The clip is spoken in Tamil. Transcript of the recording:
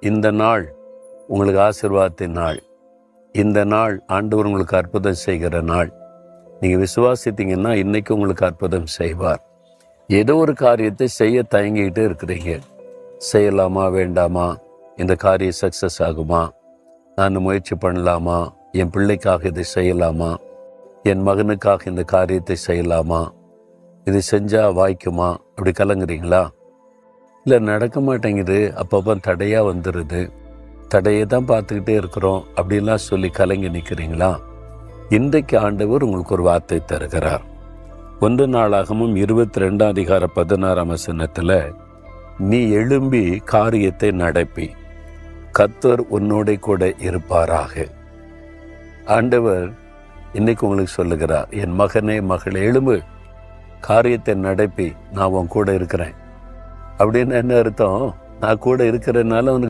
இந்த நாள் உங்களுக்கு ஆசீர்வாதத்தின் நாள். இந்த நாள் ஆண்டவர் உங்களுக்கு அற்புதம் செய்கிற நாள். நீங்கள் விசுவாசித்தீங்கன்னா இன்றைக்கி உங்களுக்கு அற்புதம் செய்வார். ஏதோ ஒரு காரியத்தை செய்ய தயங்கிக்கிட்டே இருக்கிறீங்க. செய்யலாமா வேண்டாமா, இந்த காரியம் சக்ஸஸ் ஆகுமா, நான் முயற்சி பண்ணலாமா, என் பிள்ளைக்காக இதை செய்யலாமா, என் மகனுக்காக இந்த காரியத்தை செய்யலாமா, இது செஞ்சால் வாய்க்குமா, அப்படி கலங்குறீங்களா? இல்லை நடக்க மாட்டேங்குது, அப்பப்போ தடையாக வந்துடுது, தடையை தான் பார்த்துக்கிட்டே இருக்கிறோம் அப்படின்லாம் சொல்லி கலங்கி நிற்கிறீங்களா? இன்றைக்கு ஆண்டவர் உங்களுக்கு ஒரு வார்த்தை தருகிறார். 1 நாளாகமும் 22:16 நீ எழும்பி காரியத்தை நடப்பி, கர்த்தர் உன்னோட கூட இருப்பாராக. ஆண்டவர் இன்னைக்கு உங்களுக்கு சொல்லுகிறார், என் மகனே மகளே எழும்பு, காரியத்தை நடப்பி, நான் உன் கூட இருக்கிறேன். அப்படின்னு என்ன அர்த்தம்? நான் கூட இருக்கிறதுனால உனக்கு